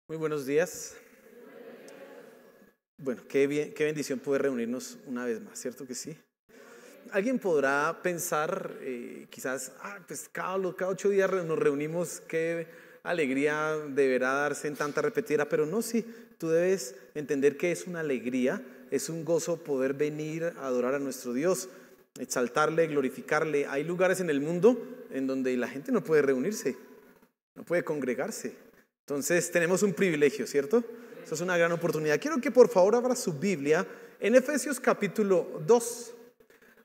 Muy buenos días. Bueno, qué bendición poder reunirnos una vez más, ¿cierto que sí? Alguien podrá pensar, quizás, pues cada 8 días nos reunimos, qué alegría deberá darse en tanta repetida, pero no, sí, tú debes entender que es una alegría, es un gozo poder venir a adorar a nuestro Dios, exaltarle, glorificarle. Hay lugares en el mundo en donde la gente no puede reunirse, no puede congregarse. Entonces tenemos un privilegio, ¿cierto? Eso es una gran oportunidad. Quiero que por favor abra su Biblia en Efesios capítulo 2.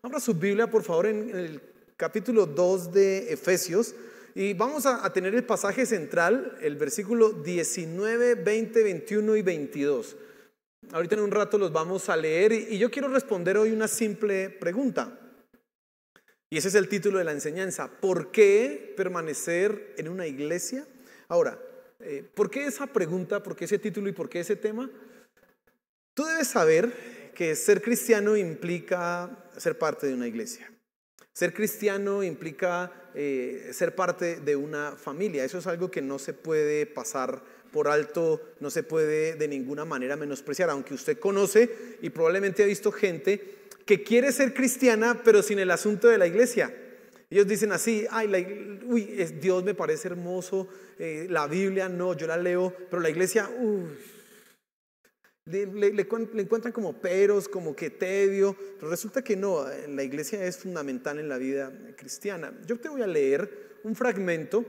Abra su Biblia por favor en el capítulo 2 de Efesios y vamos a tener el pasaje central, el versículo 19, 20, 21 y 22. Ahorita en un rato los vamos a leer y yo quiero responder hoy una simple pregunta. Y ese es el título de la enseñanza: ¿por qué permanecer en una iglesia? Ahora, ¿por qué esa pregunta? ¿Por qué ese título y por qué ese tema? Tú debes saber que ser cristiano implica ser parte de una iglesia. Ser cristiano implica ser parte de una familia. Eso es algo que no se puede pasar por alto, no se puede de ninguna manera menospreciar, aunque usted conoce y probablemente ha visto gente que quiere ser cristiana pero sin el asunto de la iglesia. Ellos dicen así: Dios me parece hermoso, la Biblia no, yo la leo, pero la iglesia, le encuentran como peros, como que tedio, pero resulta que no, la iglesia es fundamental en la vida cristiana. Yo te voy a leer un fragmento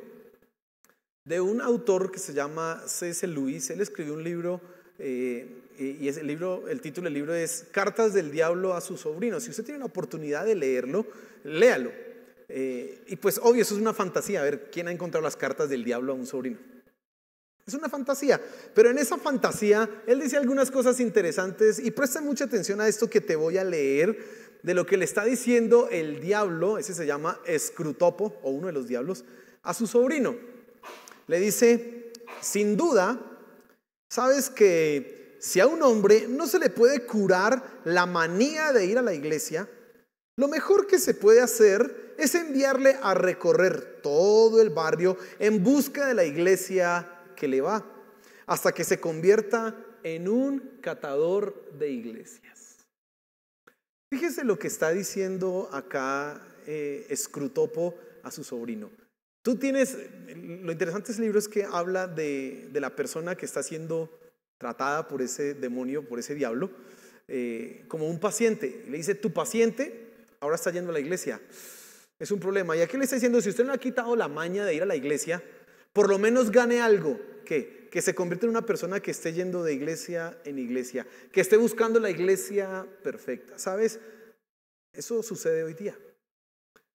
de un autor que se llama C.S. Lewis. Él escribió un libro y ese libro, el título del libro es Cartas del Diablo a su sobrino. Si usted tiene la oportunidad de leerlo, léalo. Y pues obvio, eso es una fantasía. A ver, ¿quién ha encontrado las cartas del diablo a un sobrino? Es una fantasía, pero en esa fantasía él dice algunas cosas interesantes y presta mucha atención a esto que te voy a leer de lo que le está diciendo el diablo, ese se llama Escrutopo o uno de los diablos, a su sobrino. Le dice: sin duda, sabes que si a un hombre no se le puede curar la manía de ir a la iglesia, lo mejor que se puede hacer es enviarle a recorrer todo el barrio en busca de la iglesia que le va, hasta que se convierta en un catador de iglesias. Fíjese lo que está diciendo acá Escrutopo a su sobrino. Tú tienes, lo interesante de ese libro es que habla de la persona que está siendo tratada por ese demonio, por ese diablo, como un paciente. Le dice: tu paciente ahora está yendo a la iglesia. Es un problema. Y aquí le está diciendo: si usted no ha quitado la maña de ir a la iglesia, por lo menos gane algo. ¿Qué? Que se convierta en una persona que esté yendo de iglesia en iglesia, que esté buscando la iglesia perfecta. ¿Sabes? Eso sucede hoy día.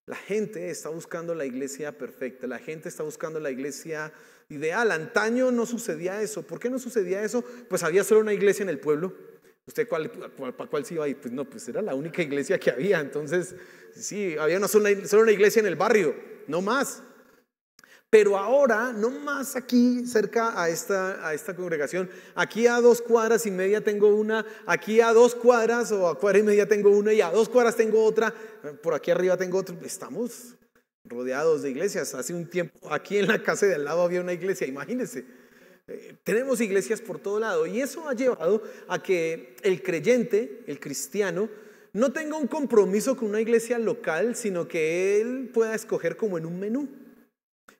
La gente está buscando la iglesia perfecta, la gente está buscando la iglesia ideal. Antaño no sucedía eso. ¿Por qué no sucedía eso? Pues había solo una iglesia en el pueblo. ¿Usted para cuál se iba a ir? Pues no, pues era la única iglesia que había. Entonces, sí, había solo una iglesia en el barrio, no más. Pero ahora, no más aquí cerca a esta congregación, aquí a 2 cuadras y media tengo una, aquí a 2 cuadras o a 1 cuadra y media tengo una y a 2 cuadras tengo otra, por aquí arriba tengo otra. Estamos rodeados de iglesias. Hace un tiempo aquí en la casa de al lado había una iglesia, imagínense. Tenemos iglesias por todo lado y eso ha llevado a que el creyente, el cristiano, no tenga un compromiso con una iglesia local, sino que él pueda escoger como en un menú.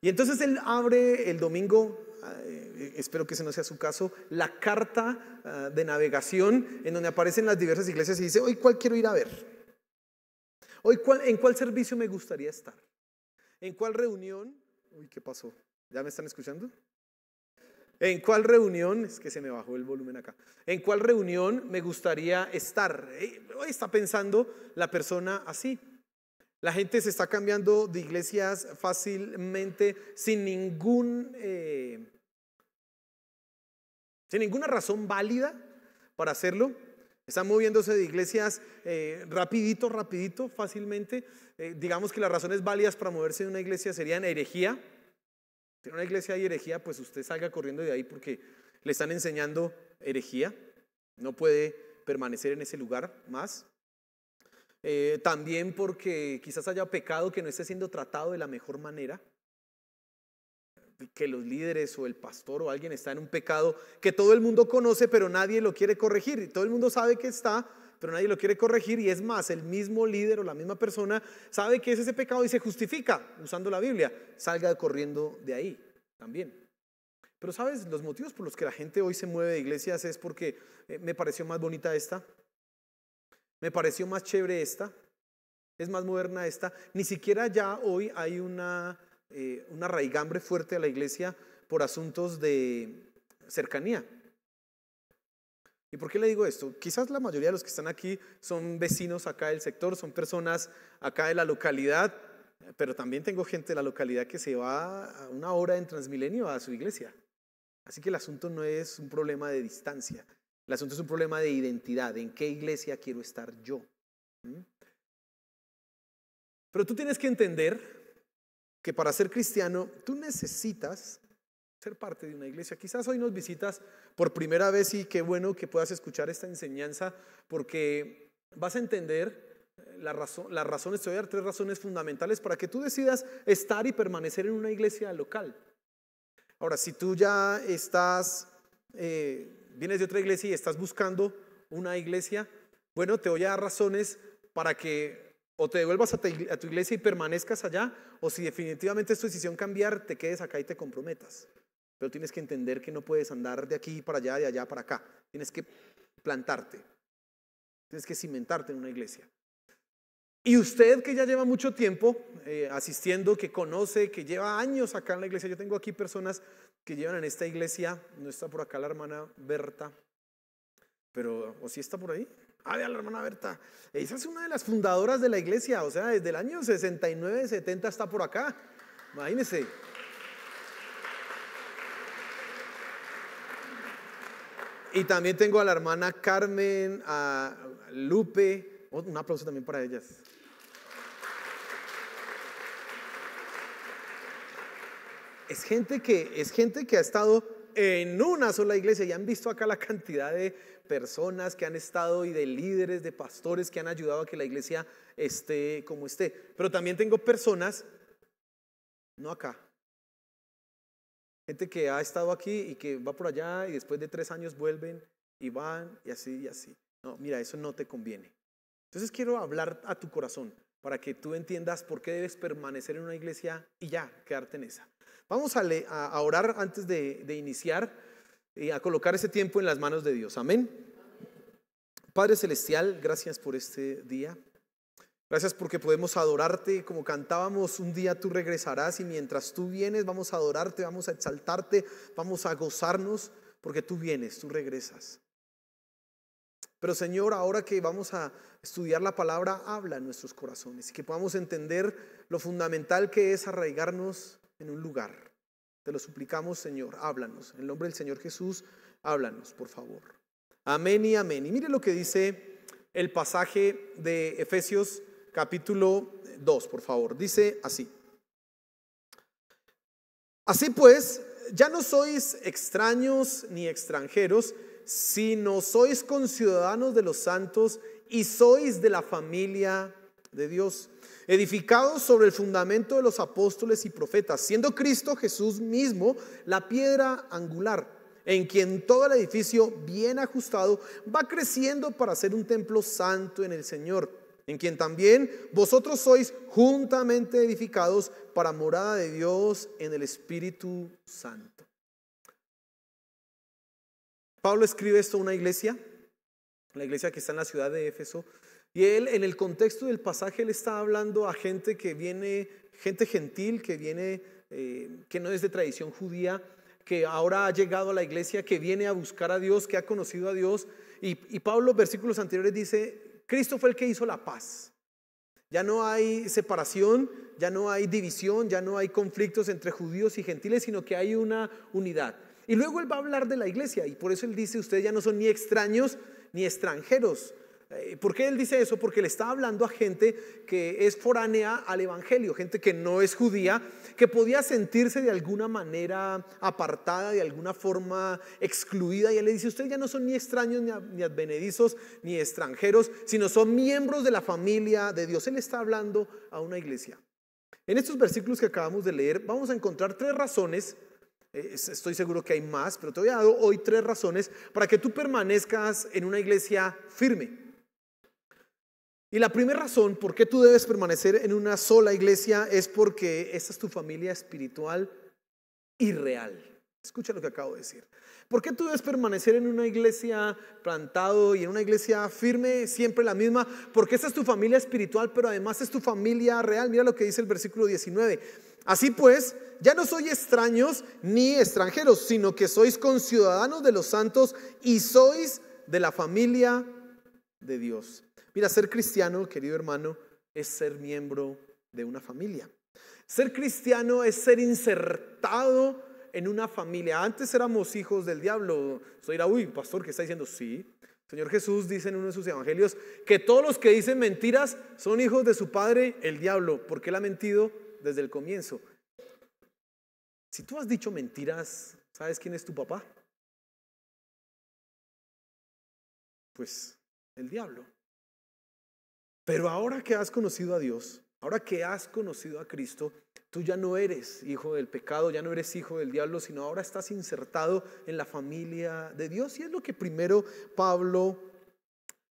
Y entonces él abre el domingo, espero que ese no sea su caso, la carta de navegación en donde aparecen las diversas iglesias y dice: hoy ¿cuál quiero ir a ver? Hoy ¿en cuál servicio me gustaría estar? ¿En cuál reunión? ¿Qué pasó? ¿Ya me están escuchando? ¿En cuál reunión? Es que se me bajó el volumen acá. ¿En cuál reunión me gustaría estar? Hoy está pensando la persona así. La gente se está cambiando de iglesias fácilmente sin ninguna razón válida para hacerlo. Están moviéndose de iglesias rapidito, fácilmente. Digamos que las razones válidas para moverse de una iglesia serían herejía. Si en una iglesia hay herejía, pues usted salga corriendo de ahí porque le están enseñando herejía. No puede permanecer en ese lugar más. También porque quizás haya pecado que no esté siendo tratado de la mejor manera. que los líderes o el pastor o alguien está en un pecado que todo el mundo conoce, pero nadie lo quiere corregir. Y todo el mundo sabe que está, pero nadie lo quiere corregir. Y es más, el mismo líder o la misma persona sabe que es ese pecado y se justifica usando la Biblia. Salga corriendo de ahí también. Pero sabes, los motivos por los que la gente hoy se mueve de iglesias es porque me pareció más bonita esta, me pareció más chévere esta, es más moderna esta. Ni siquiera ya hoy hay una raigambre fuerte a la iglesia por asuntos de cercanía. ¿Y por qué le digo esto? Quizás la mayoría de los que están aquí son vecinos acá del sector, son personas acá de la localidad, pero también tengo gente de la localidad que se va a 1 hora en Transmilenio a su iglesia. Así que el asunto no es un problema de distancia, el asunto es un problema de identidad, en qué iglesia quiero estar yo. Pero tú tienes que entender que para ser cristiano tú necesitas ser parte de una iglesia. Quizás hoy nos visitas por primera vez y qué bueno que puedas escuchar esta enseñanza, porque vas a entender las razones. Te voy a dar 3 razones fundamentales para que tú decidas estar y permanecer en una iglesia local. Ahora, si tú ya vienes de otra iglesia y estás buscando una iglesia, bueno, te voy a dar razones para que o te devuelvas a tu iglesia y permanezcas allá, o si definitivamente es tu decisión cambiar, te quedes acá y te comprometas. Pero tienes que entender que no puedes andar de aquí para allá, de allá para acá. Tienes que plantarte, tienes que cimentarte en una iglesia. Y usted que ya lleva mucho tiempo asistiendo, que conoce, que lleva años acá en la iglesia. Yo tengo aquí personas que llevan en esta iglesia. No está por acá la hermana Berta, pero ¿o sí está por ahí? Vea la hermana Berta. Esa es una de las fundadoras de la iglesia. O sea, desde el año 69, 70 está por acá. Imagínense. Y también tengo a la hermana Carmen, a Lupe. Un aplauso también para ellas. Es gente que ha estado en una sola iglesia y han visto acá la cantidad de personas que han estado y de líderes, de pastores que han ayudado a que la iglesia esté como esté. Pero también tengo personas, no acá, gente que ha estado aquí y que va por allá y después de 3 años vuelven y van y así y así. No, mira, eso no te conviene. Entonces quiero hablar a tu corazón para que tú entiendas por qué debes permanecer en una iglesia y ya, quedarte en esa. Vamos a orar antes de iniciar y a colocar ese tiempo en las manos de Dios. Amén. Padre Celestial, gracias por este día. Gracias porque podemos adorarte como cantábamos. Un día tú regresarás y mientras tú vienes vamos a adorarte, vamos a exaltarte, vamos a gozarnos porque tú vienes, tú regresas. Pero Señor, ahora que vamos a estudiar la palabra, habla en nuestros corazones y que podamos entender lo fundamental que es arraigarnos en un lugar. Te lo suplicamos, Señor, háblanos. En el nombre del Señor Jesús, háblanos, por favor. Amén y amén. Y mire lo que dice el pasaje de Efesios capítulo 2, por favor. Dice así: así pues, ya no sois extraños ni extranjeros, sino sois conciudadanos de los santos y sois de la familia de Dios, edificados sobre el fundamento de los apóstoles y profetas, siendo Cristo Jesús mismo la piedra angular, en quien todo el edificio bien ajustado va creciendo para ser un templo santo en el Señor, en quien también vosotros sois juntamente edificados para morada de Dios en el Espíritu Santo. Pablo escribe esto a una iglesia, la iglesia que está en la ciudad de Éfeso, y él, en el contexto del pasaje, él está hablando a gente que viene, gente gentil, que viene, que no es de tradición judía, que ahora ha llegado a la iglesia, que viene a buscar a Dios, que ha conocido a Dios. Y Pablo, versículos anteriores, dice: Cristo fue el que hizo la paz. Ya no hay separación, ya no hay división, ya no hay conflictos entre judíos y gentiles, sino que hay una unidad. Y luego él va a hablar de la iglesia, y por eso él dice: ustedes ya no son ni extraños ni extranjeros. ¿Por qué él dice eso? Porque le está hablando a gente que es foránea al evangelio, gente que no es judía, que podía sentirse de alguna manera apartada, de alguna forma excluida, y él le dice: ustedes ya no son ni extraños ni advenedizos ni extranjeros, sino son miembros de la familia de Dios. Él está hablando a una iglesia. En estos versículos que acabamos de leer vamos a encontrar 3 razones Estoy seguro que hay más, pero te voy a dar hoy 3 razones para que tú permanezcas en una iglesia firme. Y la primera razón por qué tú debes permanecer en una sola iglesia es porque esta es tu familia espiritual y real. Escucha lo que acabo de decir. ¿Por qué tú debes permanecer en una iglesia plantado y en una iglesia firme, siempre la misma? Porque esta es tu familia espiritual, pero además es tu familia real. Mira lo que dice el versículo 19. Así pues, ya no sois extraños ni extranjeros, sino que sois conciudadanos de los santos y sois de la familia de Dios. Mira, ser cristiano, querido hermano, es ser miembro de una familia. Ser cristiano es ser insertado en una familia. Antes éramos hijos del diablo. Usted dirá, uy, pastor, ¿qué está diciendo? Sí. Señor Jesús dice en uno de sus evangelios que todos los que dicen mentiras son hijos de su padre, el diablo, porque él ha mentido desde el comienzo. Si tú has dicho mentiras, ¿sabes quién es tu papá? Pues el diablo. Pero ahora que has conocido a Dios, ahora que has conocido a Cristo, tú ya no eres hijo del pecado, ya no eres hijo del diablo, sino ahora estás insertado en la familia de Dios. Y es lo que primero Pablo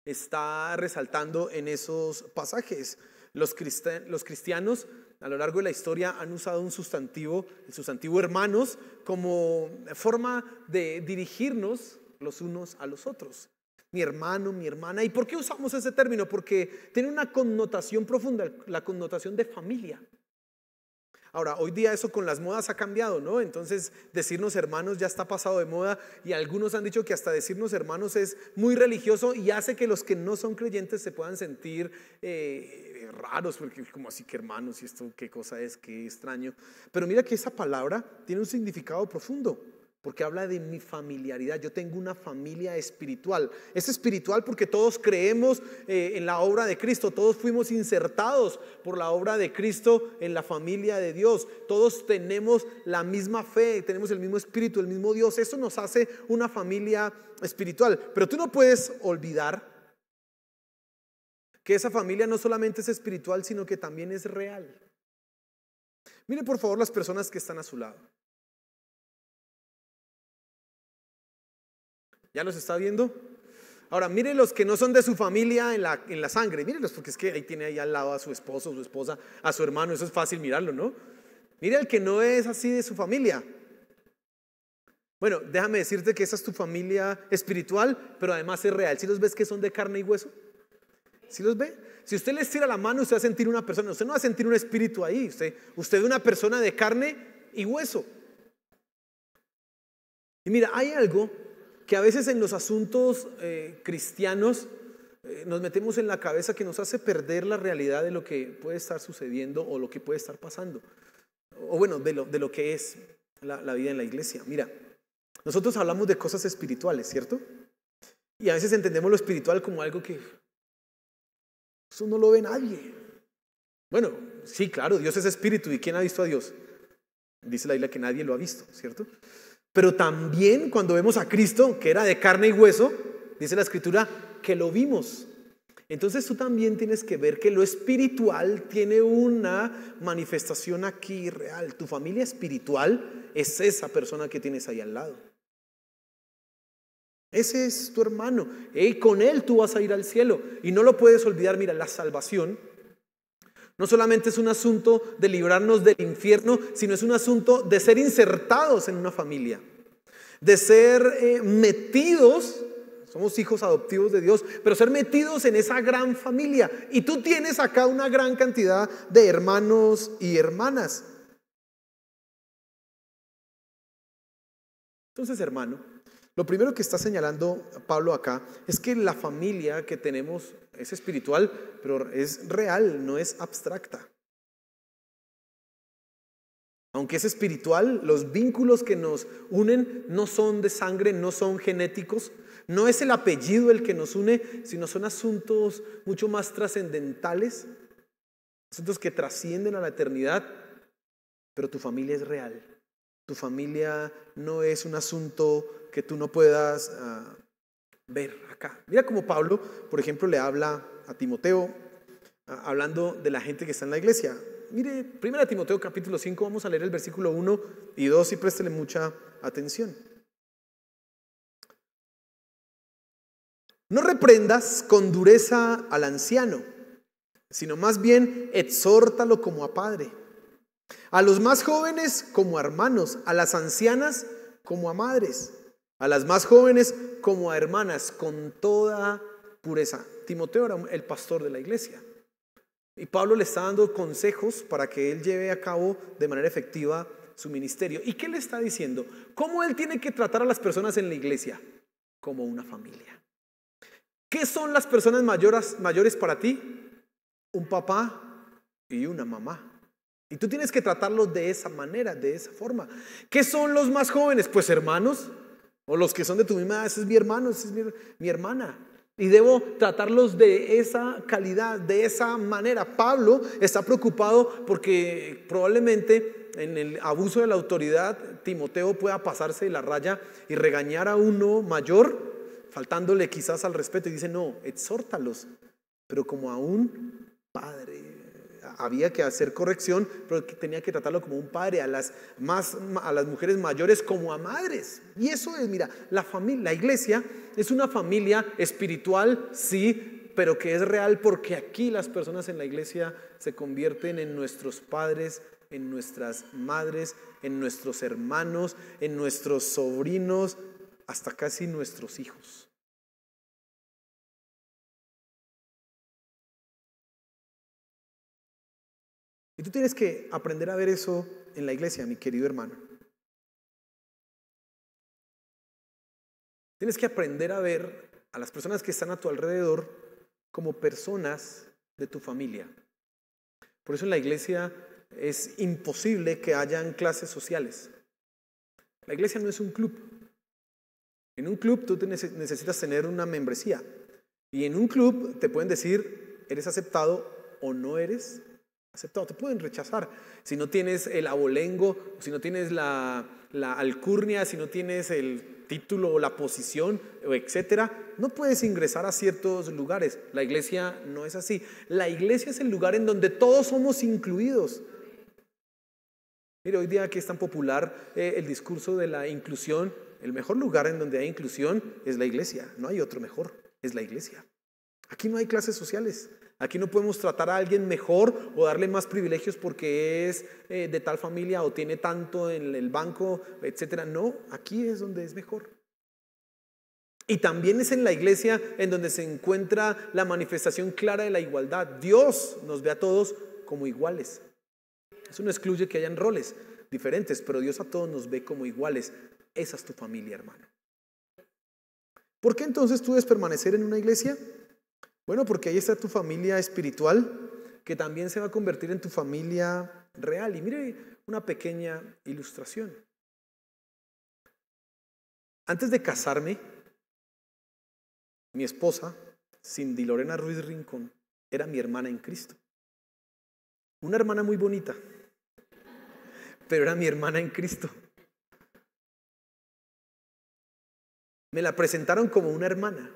está resaltando en esos pasajes. Los cristianos a lo largo de la historia han usado un sustantivo, el sustantivo hermanos, como forma de dirigirnos los unos a los otros. Mi hermano, mi hermana. ¿Y por qué usamos ese término? Porque tiene una connotación profunda, la connotación de familia. Ahora, hoy día eso con las modas ha cambiado, ¿no? Entonces decirnos hermanos ya está pasado de moda y algunos han dicho que hasta decirnos hermanos es muy religioso y hace que los que no son creyentes se puedan sentir raros, porque como así que hermanos y esto qué cosa es, qué extraño. Pero mira que esa palabra tiene un significado profundo. Porque habla de mi familiaridad. Yo tengo una familia espiritual. Es espiritual porque todos creemos en la obra de Cristo. Todos fuimos insertados por la obra de Cristo en la familia de Dios. Todos tenemos la misma fe, tenemos el mismo espíritu, el mismo Dios. Eso nos hace una familia espiritual. Pero tú no puedes olvidar que esa familia no solamente es espiritual, sino que también es real. Mire por favor las personas que están a su lado. ¿Ya los está viendo? Ahora, mire los que no son de su familia en la sangre. Mírenlos, porque es que ahí tiene ahí al lado a su esposo, su esposa, a su hermano. Eso es fácil mirarlo, ¿no? Mire el que no es así de su familia. Bueno, déjame decirte que esa es tu familia espiritual, pero además es real. ¿Sí los ves que son de carne y hueso? ¿Sí los ve? Si usted les tira la mano, usted va a sentir una persona. Usted no va a sentir un espíritu ahí. Usted ve una persona de carne y hueso. Y mira, hay algo que a veces en los asuntos cristianos nos metemos en la cabeza que nos hace perder la realidad de lo que puede estar sucediendo o lo que puede estar pasando. O bueno, de lo que es la vida en la iglesia. Mira, nosotros hablamos de cosas espirituales, ¿cierto? Y a veces entendemos lo espiritual como algo que eso no lo ve nadie. Bueno, sí, claro, Dios es espíritu. ¿Y quién ha visto a Dios? Dice la Biblia que nadie lo ha visto, ¿cierto? Pero también cuando vemos a Cristo, que era de carne y hueso, dice la Escritura que lo vimos. Entonces tú también tienes que ver que lo espiritual tiene una manifestación aquí real. Tu familia espiritual es esa persona que tienes ahí al lado. Ese es tu hermano. Y con él tú vas a ir al cielo. Y no lo puedes olvidar. Mira, la salvación no solamente es un asunto de librarnos del infierno, sino es un asunto de ser insertados en una familia, de ser metidos, somos hijos adoptivos de Dios, pero ser metidos en esa gran familia. Y tú tienes acá una gran cantidad de hermanos y hermanas. Entonces, hermano, lo primero que está señalando Pablo acá es que la familia que tenemos es espiritual, pero es real, no es abstracta. Aunque es espiritual, los vínculos que nos unen no son de sangre, no son genéticos, no es el apellido el que nos une, sino son asuntos mucho más trascendentales, asuntos que trascienden a la eternidad, pero tu familia es real. Tu familia no es un asunto que tú no puedas ver acá. Mira cómo Pablo, por ejemplo, le habla a Timoteo, hablando de la gente que está en la iglesia. Mire, 1 Timoteo capítulo 5, vamos a leer el versículo 1 y 2 y préstele mucha atención. No reprendas con dureza al anciano, sino más bien exhórtalo como a padre. A los más jóvenes como a hermanos, a las ancianas como a madres, a las más jóvenes como a hermanas, con toda pureza. Timoteo era el pastor de la iglesia. Y Pablo le está dando consejos para que él lleve a cabo de manera efectiva su ministerio. ¿Y qué le está diciendo? ¿Cómo él tiene que tratar a las personas en la iglesia? Como una familia. ¿Qué son las personas mayores para ti? Un papá y una mamá. Y tú tienes que tratarlos de esa manera, de esa forma. ¿Qué son los más jóvenes? Pues hermanos, o los que son de tu misma edad. Ese es mi hermano, esa es mi hermana. Y debo tratarlos de esa calidad, de esa manera. Pablo está preocupado porque probablemente en el abuso de la autoridad Timoteo pueda pasarse de la raya y regañar a uno mayor, faltándole quizás al respeto. Y dice, no, exhórtalos, pero como a un padre. Había que hacer corrección, pero tenía que tratarlo como un padre, a las mujeres mayores como a madres. Y eso es, mira, la iglesia es una familia espiritual, sí, pero que es real, porque aquí las personas en la iglesia se convierten en nuestros padres, en nuestras madres, en nuestros hermanos, en nuestros sobrinos, hasta casi nuestros hijos. Y tú tienes que aprender a ver eso en la iglesia, mi querido hermano. Tienes que aprender a ver a las personas que están a tu alrededor como personas de tu familia. Por eso en la iglesia es imposible que hayan clases sociales. La iglesia no es un club. En un club tú necesitas tener una membresía. Y en un club te pueden decir, eres aceptado o no eres aceptado. Te pueden rechazar. Si no tienes el abolengo, si no tienes la alcurnia, si no tienes el título o la posición, etcétera, no puedes ingresar a ciertos lugares. La iglesia no es así. La iglesia es el lugar en donde todos somos incluidos. Mire, hoy día que es tan popular el discurso de la inclusión, el mejor lugar en donde hay inclusión es la iglesia. No hay otro mejor, es la iglesia. Aquí no hay clases sociales. Aquí no podemos tratar a alguien mejor o darle más privilegios porque es de tal familia o tiene tanto en el banco, etcétera. No, aquí es donde es mejor. Y también es en la iglesia en donde se encuentra la manifestación clara de la igualdad. Dios nos ve a todos como iguales. Eso no excluye que hayan roles diferentes, pero Dios a todos nos ve como iguales. Esa es tu familia, hermano. ¿Por qué entonces tú debes permanecer en una iglesia? Bueno, porque ahí está tu familia espiritual, que también se va a convertir en tu familia real. Y mire una pequeña ilustración. Antes de casarme, mi esposa, Cindy Lorena Ruiz Rincón, era mi hermana en Cristo. Una hermana muy bonita, pero era mi hermana en Cristo. Me la presentaron como una hermana.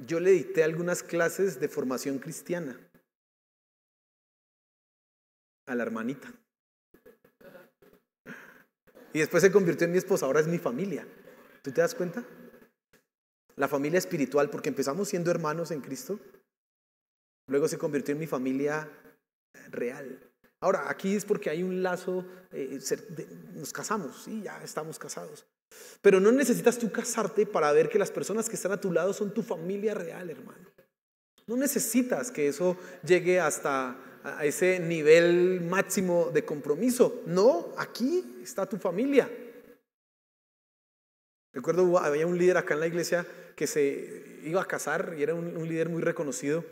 Yo le dicté algunas clases de formación cristiana a la hermanita. Y después se convirtió en mi esposa, ahora es mi familia. ¿Tú te das cuenta? La familia espiritual, porque empezamos siendo hermanos en Cristo, luego se convirtió en mi familia real. Ahora, aquí es porque hay un lazo, nos casamos, sí, ya estamos casados. Pero no necesitas tú casarte para ver que las personas que están a tu lado son tu familia real, hermano. No necesitas que eso llegue hasta a ese nivel máximo de compromiso. No, aquí está tu familia. Recuerdo, había un líder acá en la iglesia que se iba a casar y era un líder muy reconocido.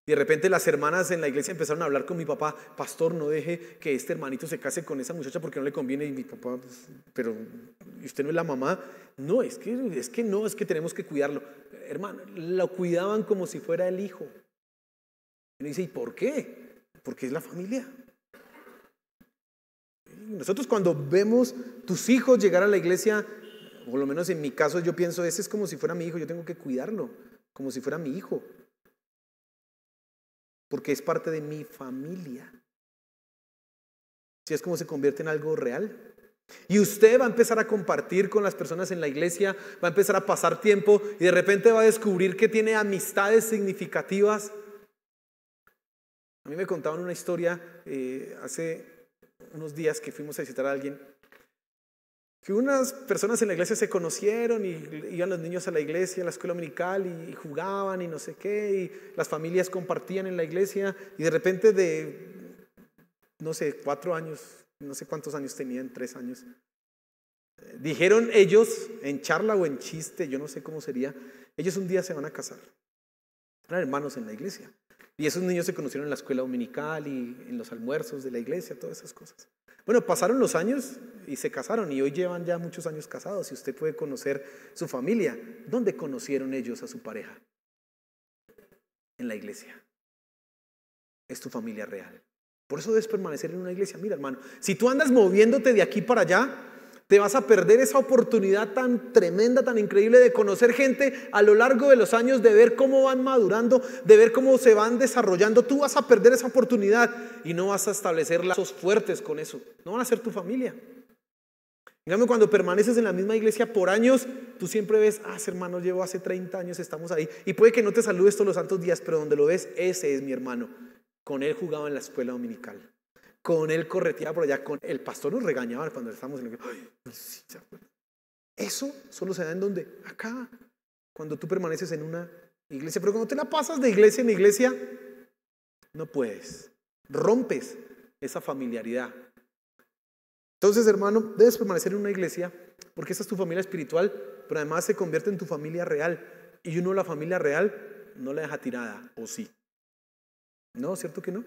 Y de repente las hermanas en la iglesia empezaron a hablar con mi papá: pastor, no deje que este hermanito se case con esa muchacha porque no le conviene. Y mi papá, pues, pero ¿y usted no es la mamá? No, es que tenemos que cuidarlo. Hermano, lo cuidaban como si fuera el hijo. Y uno dice, ¿y por qué? Porque es la familia. Nosotros cuando vemos tus hijos llegar a la iglesia, por lo menos en mi caso yo pienso, ese es como si fuera mi hijo, yo tengo que cuidarlo como si fuera mi hijo. porque es parte de mi familia. Si es como se convierte en algo real. Y usted va a empezar a compartir con las personas en la iglesia, va a empezar a pasar tiempo y de repente va a descubrir que tiene amistades significativas. A mí me contaban una historia hace unos días que fuimos a visitar a alguien, que unas personas en la iglesia se conocieron y iban los niños a la iglesia, a la escuela dominical y jugaban y no sé qué, y las familias compartían en la iglesia y de repente no sé, 4 años, no sé cuántos años tenían, 3 años. Dijeron ellos, en charla o en chiste, yo no sé cómo sería, ellos un día se van a casar. Eran hermanos en la iglesia. Y esos niños se conocieron en la escuela dominical y en los almuerzos de la iglesia, todas esas cosas. Bueno, pasaron los años y se casaron y hoy llevan ya muchos años casados y usted puede conocer su familia. ¿Dónde conocieron ellos a su pareja? En la iglesia. Es tu familia real. Por eso debes permanecer en una iglesia. Mira, hermano, si tú andas moviéndote de aquí para allá, te vas a perder esa oportunidad tan tremenda, tan increíble de conocer gente a lo largo de los años, de ver cómo van madurando, de ver cómo se van desarrollando. Tú vas a perder esa oportunidad y no vas a establecer lazos fuertes con eso. No van a ser tu familia. En cambio, cuando permaneces en la misma iglesia por años, tú siempre ves, ese hermano llevo hace 30 años, estamos ahí. Y puede que no te saludes todos los santos días, pero donde lo ves, ese es mi hermano. Con él jugaba en la escuela dominical. Con él correteaba por allá. Con el pastor nos regañaba cuando estábamos en la iglesia. Eso solo se da en donde, acá, cuando tú permaneces en una iglesia. Pero cuando te la pasas de iglesia en iglesia, no puedes. Rompes esa familiaridad. Entonces, hermano, debes permanecer en una iglesia porque esa es tu familia espiritual, pero además se convierte en tu familia real. Y uno, la familia real, no la deja tirada, ¿o sí? No, ¿cierto que no?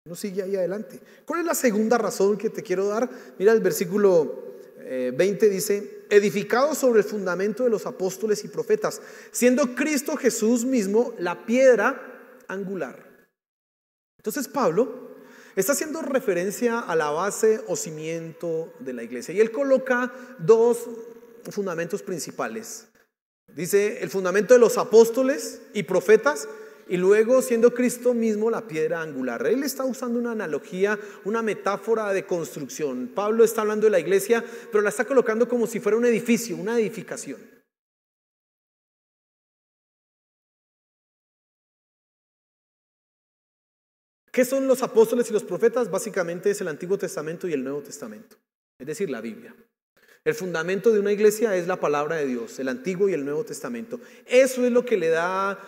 No sigue ahí adelante. ¿Cuál es la segunda razón que te quiero dar? Mira, el versículo 20 dice: edificado sobre el fundamento de los apóstoles y profetas, siendo Cristo Jesús mismo la piedra angular. Entonces Pablo está haciendo referencia a la base o cimiento de la iglesia y él coloca 2 fundamentos principales. Dice el fundamento de los apóstoles y profetas, y luego siendo Cristo mismo la piedra angular. Él está usando una analogía, una metáfora de construcción. Pablo está hablando de la iglesia, pero la está colocando como si fuera un edificio, una edificación. ¿Qué son los apóstoles y los profetas? Básicamente es el Antiguo Testamento y el Nuevo Testamento, es decir, la Biblia. El fundamento de una iglesia es la palabra de Dios, el Antiguo y el Nuevo Testamento. Eso es lo que le da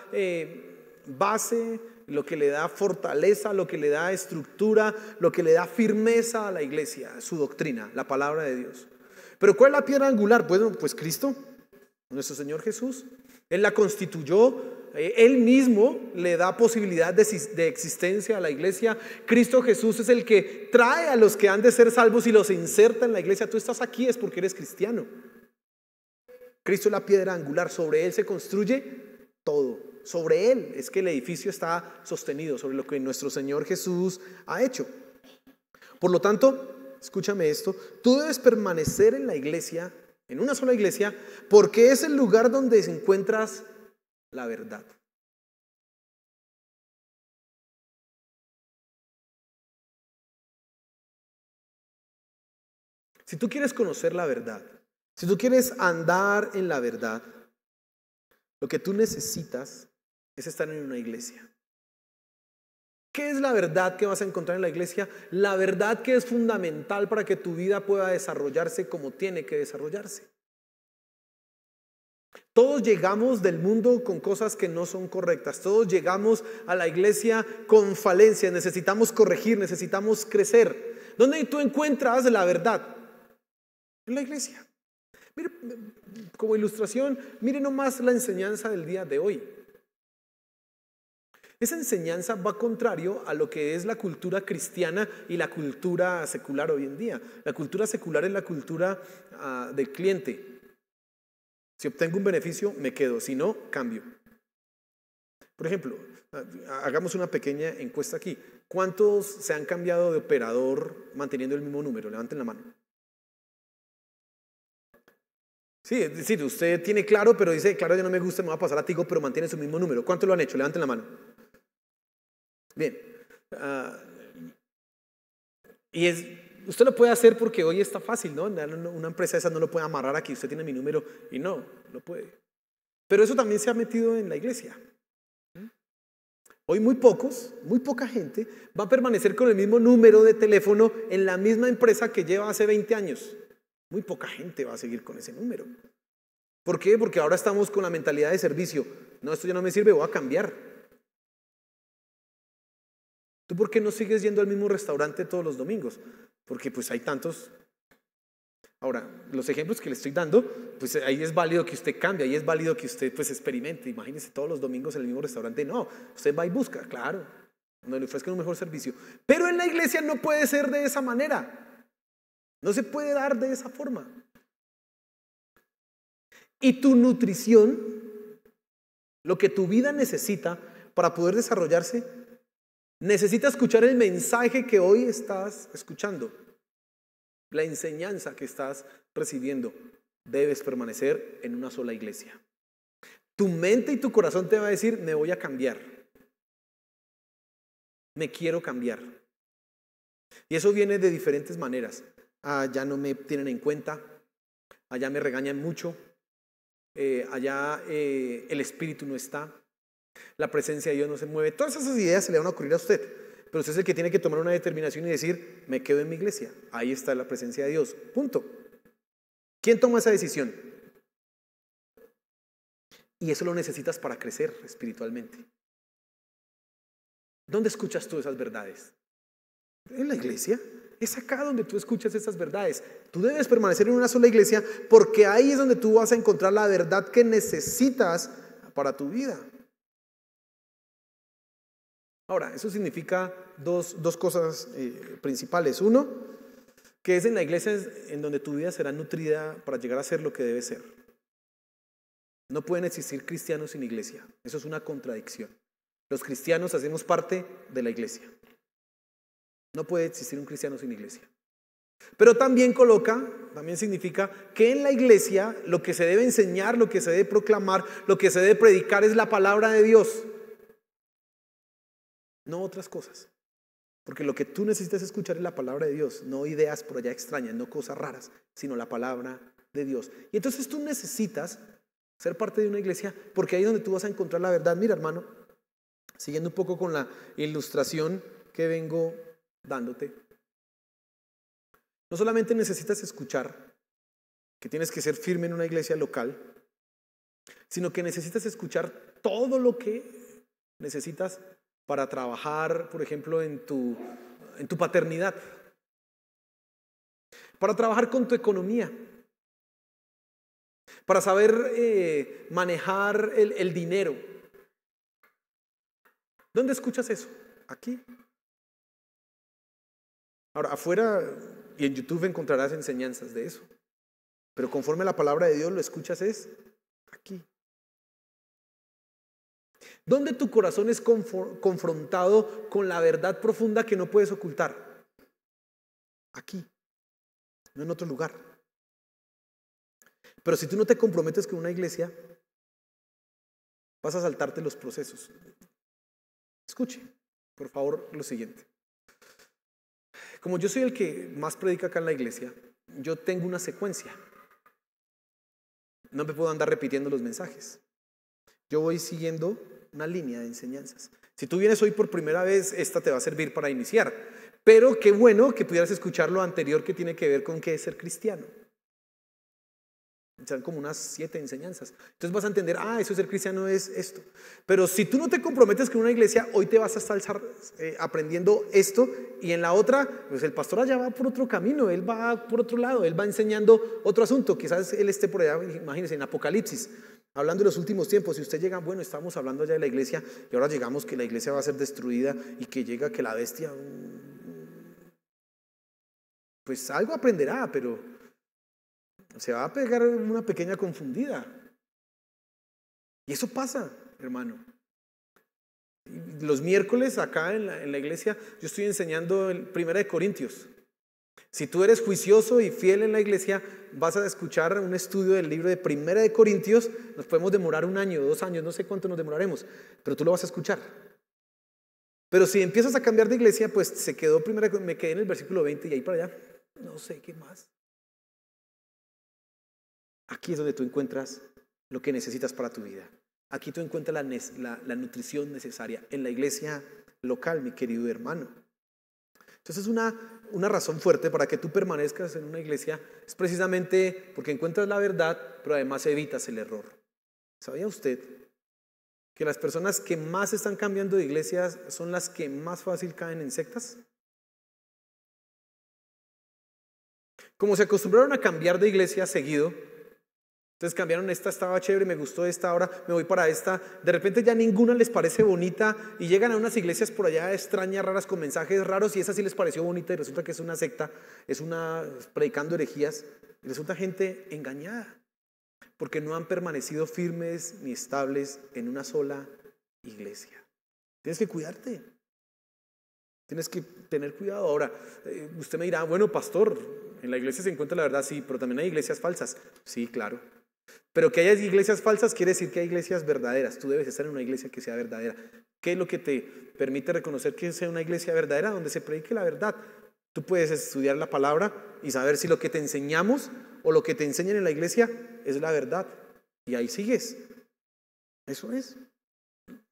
base, lo que le da fortaleza, lo que le da estructura, lo que le da firmeza a la iglesia, su doctrina, la palabra de Dios. Pero ¿cuál es la piedra angular? Bueno, pues Cristo, nuestro Señor Jesús. Él la constituyó, Él mismo le da posibilidad de existencia a la iglesia. Cristo Jesús es el que trae a los que han de ser salvos y los inserta en la iglesia. Tú estás aquí es porque eres cristiano. Cristo es la piedra angular, sobre Él se construye todo. Sobre Él es que el edificio está sostenido, sobre lo que nuestro Señor Jesús ha hecho. Por lo tanto, escúchame esto, tú debes permanecer en la iglesia, en una sola iglesia, porque es el lugar donde encuentras la verdad. Si tú quieres conocer la verdad, si tú quieres andar en la verdad, lo que tú necesitas es estar en una iglesia. ¿Qué es la verdad que vas a encontrar en la iglesia? La verdad que es fundamental para que tu vida pueda desarrollarse como tiene que desarrollarse. Todos llegamos del mundo con cosas que no son correctas. Todos llegamos a la iglesia con falencias. Necesitamos corregir, necesitamos crecer. ¿Dónde tú encuentras la verdad? En la iglesia. Mire, como ilustración, mire nomás la enseñanza del día de hoy. Esa enseñanza va contrario a lo que es la cultura cristiana y la cultura secular hoy en día. La cultura secular es la cultura del cliente. Si obtengo un beneficio, me quedo. Si no, cambio. Por ejemplo, hagamos una pequeña encuesta aquí. ¿Cuántos se han cambiado de operador manteniendo el mismo número? Levanten la mano. Sí, es decir, usted tiene Claro, pero dice, Claro, ya no me gusta, me va a pasar a Tigo, pero mantiene su mismo número. ¿Cuántos lo han hecho? Levanten la mano. Bien. Y usted lo puede hacer porque hoy está fácil, ¿no? Una empresa esa no lo puede amarrar aquí, usted tiene mi número y no lo puede. Pero eso también se ha metido en la iglesia. Hoy muy poca gente va a permanecer con el mismo número de teléfono en la misma empresa que lleva hace 20 años. Muy poca gente va a seguir con ese número. ¿Por qué? Porque ahora estamos con la mentalidad de servicio. No, esto ya no me sirve, voy a cambiar. ¿Tú por qué no sigues yendo al mismo restaurante todos los domingos? Porque pues hay tantos. Ahora, los ejemplos que le estoy dando, pues ahí es válido que usted cambie, ahí es válido que usted pues experimente. Imagínese todos los domingos en el mismo restaurante. No, usted va y busca, claro, donde le ofrezcan un mejor servicio. Pero en la iglesia no puede ser de esa manera. No se puede dar de esa forma. Y tu nutrición, lo que tu vida necesita para poder desarrollarse, necesita escuchar el mensaje que hoy estás escuchando. La enseñanza que estás recibiendo. Debes permanecer en una sola iglesia. Tu mente y tu corazón te va a decir, me voy a cambiar. Me quiero cambiar. Y eso viene de diferentes maneras. Ya no me tienen en cuenta. Allá me regañan mucho. Allá el espíritu no está. La presencia de Dios no se mueve. Todas esas ideas se le van a ocurrir a usted. Pero usted es el que tiene que tomar una determinación y decir, me quedo en mi iglesia. Ahí está la presencia de Dios. Punto. ¿Quién toma esa decisión? Y eso lo necesitas para crecer espiritualmente. ¿Dónde escuchas tú esas verdades? En la iglesia. Es acá donde tú escuchas esas verdades. Tú debes permanecer en una sola iglesia porque ahí es donde tú vas a encontrar la verdad que necesitas para tu vida. Ahora, eso significa dos cosas principales. Uno, que es en la iglesia en donde tu vida será nutrida para llegar a ser lo que debe ser. No pueden existir cristianos sin iglesia. Eso es una contradicción. Los cristianos hacemos parte de la iglesia. No puede existir un cristiano sin iglesia. Pero también significa que en la iglesia lo que se debe enseñar, lo que se debe proclamar, lo que se debe predicar es la palabra de Dios. No otras cosas. Porque lo que tú necesitas escuchar es la palabra de Dios, no ideas por allá extrañas, no cosas raras, sino la palabra de Dios. Y entonces tú necesitas ser parte de una iglesia porque ahí es donde tú vas a encontrar la verdad. Mira, hermano, siguiendo un poco con la ilustración que vengo dándote. No solamente necesitas escuchar que tienes que ser firme en una iglesia local, sino que necesitas escuchar todo lo que necesitas para trabajar, por ejemplo, en tu paternidad, para trabajar con tu economía, para saber manejar el dinero. ¿Dónde escuchas eso? Aquí. Ahora, afuera y en YouTube encontrarás enseñanzas de eso, pero conforme a la palabra de Dios lo escuchas es aquí. ¿Dónde tu corazón es confrontado con la verdad profunda que no puedes ocultar? Aquí, no en otro lugar. Pero si tú no te comprometes con una iglesia, vas a saltarte los procesos. Escuche, por favor, lo siguiente. Como yo soy el que más predica acá en la iglesia, yo tengo una secuencia. No me puedo andar repitiendo los mensajes. Yo voy siguiendo una línea de enseñanzas. Si tú vienes hoy por primera vez, esta te va a servir para iniciar. Pero qué bueno que pudieras escuchar lo anterior que tiene que ver con qué es ser cristiano. Son como unas 7 enseñanzas. Entonces vas a entender, eso de ser cristiano es esto. Pero si tú no te comprometes con una iglesia, hoy te vas a estar aprendiendo esto y en la otra, pues el pastor allá va por otro camino, él va por otro lado, él va enseñando otro asunto. Quizás él esté por allá, imagínense, en Apocalipsis, hablando de los últimos tiempos. Si usted llega, bueno, estamos hablando allá de la iglesia y ahora llegamos que la iglesia va a ser destruida y que llega que la bestia, pues algo aprenderá, pero se va a pegar una pequeña confundida. Y eso pasa, hermano. Los miércoles acá en la iglesia yo estoy enseñando el 1 de Corintios. Si tú eres juicioso y fiel en la iglesia, vas a escuchar un estudio del libro de 1 de Corintios. Nos podemos demorar 1 año, 2 años, no sé cuánto nos demoraremos, pero tú lo vas a escuchar. Pero si empiezas a cambiar de iglesia, pues me quedé en el versículo 20 y ahí para allá, no sé qué más. Aquí es donde tú encuentras lo que necesitas para tu vida. Aquí tú encuentras la nutrición necesaria en la iglesia local, mi querido hermano. Entonces una razón fuerte para que tú permanezcas en una iglesia es precisamente porque encuentras la verdad, pero además evitas el error. ¿Sabía usted que las personas que más están cambiando de iglesias son las que más fácil caen en sectas? Como se acostumbraron a cambiar de iglesia seguido, entonces cambiaron, esta estaba chévere, me gustó esta, ahora me voy para esta, de repente ya ninguna les parece bonita y llegan a unas iglesias por allá extrañas, raras, con mensajes raros, y esa sí les pareció bonita y resulta que es una secta, predicando herejías, y resulta gente engañada, porque no han permanecido firmes ni estables en una sola iglesia. Tienes que cuidarte, tienes que tener cuidado. Ahora, usted me dirá, bueno, pastor, en la iglesia se encuentra la verdad, sí, pero también hay iglesias falsas. Sí, claro. Pero que haya iglesias falsas quiere decir que hay iglesias verdaderas. Tú debes estar en una iglesia que sea verdadera. ¿Qué es lo que te permite reconocer que sea una iglesia verdadera? Donde se predique la verdad. Tú puedes estudiar la palabra y saber si lo que te enseñamos o lo que te enseñan en la iglesia es la verdad. Y ahí sigues. Eso es.